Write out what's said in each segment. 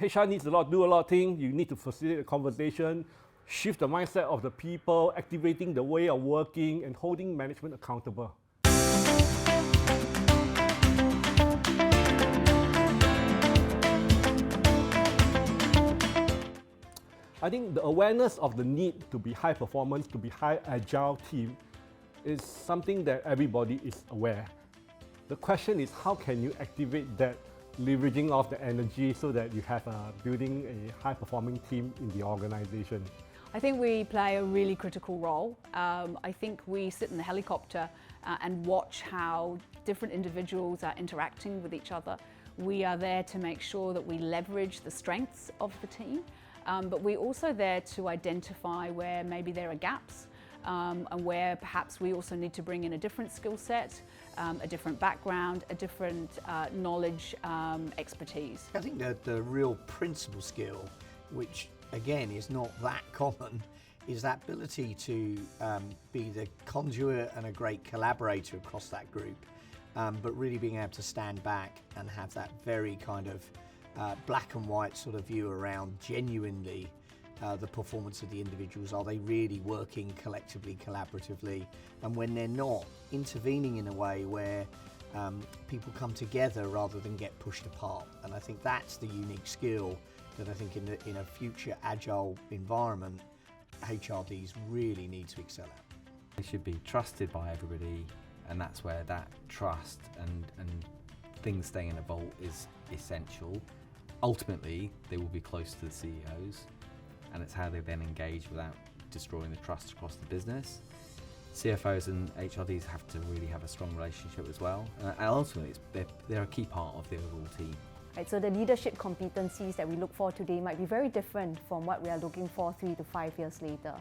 HR needs do a lot of things. You need to facilitate the conversation, shift the mindset of the people, activating the way of working, and holding management accountable. I think the awareness of the need to be high performance, to be high agile team is something that everybody is aware. The question is, how can you activate that, leveraging off the energy so that you have building a high performing team in the organization? I think we play a really critical role. I think we sit in the helicopter and watch how different individuals are interacting with each other. We are there to make sure that we leverage the strengths of the team, but we're also there to identify where maybe there are gaps and where perhaps we also need to bring in a different skill set, a different background, a different knowledge, expertise. I think that the real principal skill, which again is not that common, is that ability to be the conduit and a great collaborator across that group, but really being able to stand back and have that very kind of black and white sort of view around genuinely the performance of the individuals. Are they really working collectively, collaboratively? And when they're not, intervening in a way where people come together rather than get pushed apart. And I think that's the unique skill that I think in a future agile environment, HRDs really need to excel at. They should be trusted by everybody, and that's where that trust and things staying in a vault is essential. Ultimately, they will be close to the CEOs, and it's how they then engage without destroying the trust across the business. CFOs and HRDs have to really have a strong relationship as well, and ultimately they're a key part of the overall team. Right, so the leadership competencies that we look for today might be very different from what we are looking for 3 to 5 years later.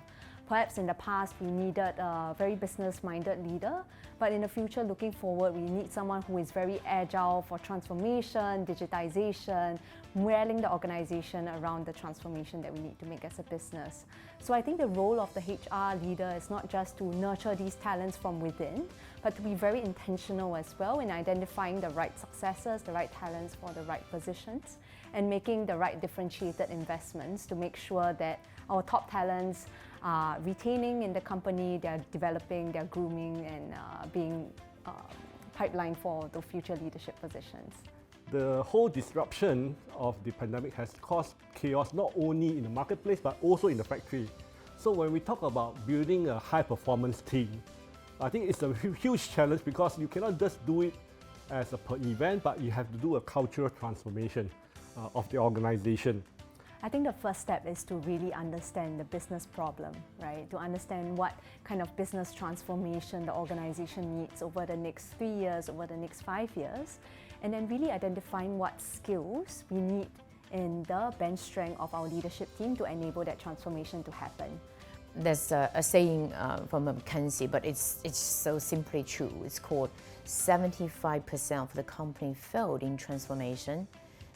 Perhaps in the past we needed a very business-minded leader, but in the future, looking forward, we need someone who is very agile for transformation, digitization, rallying the organization around the transformation that we need to make as a business. So I think the role of the HR leader is not just to nurture these talents from within, but to be very intentional as well in identifying the right successors, the right talents for the right positions, and making the right differentiated investments to make sure that our top talents are retaining in the company, they're developing, they're grooming, and being pipelined for the future leadership positions. The whole disruption of the pandemic has caused chaos not only in the marketplace but also in the factory. So when we talk about building a high performance team, I think it's a huge challenge because you cannot just do it as a per event, but you have to do a cultural transformation of the organization. I think the first step is to really understand the business problem, right? To understand what kind of business transformation the organization needs over the next 3 years, over the next 5 years, and then really identifying what skills we need in the bench strength of our leadership team to enable that transformation to happen. There's a saying from McKinsey, but it's so simply true. It's called 75% of the company failed in transformation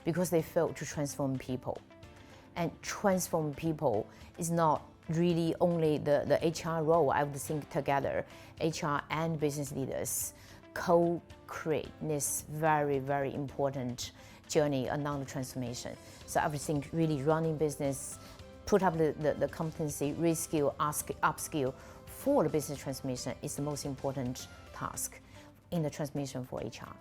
because they failed to transform people. And transform people is not really only the HR role. I would think together, HR and business leaders co-create this very, very important journey along the transformation. So I would think really running business, put up the competency, reskill, upskill for the business transformation is the most important task in the transformation for HR.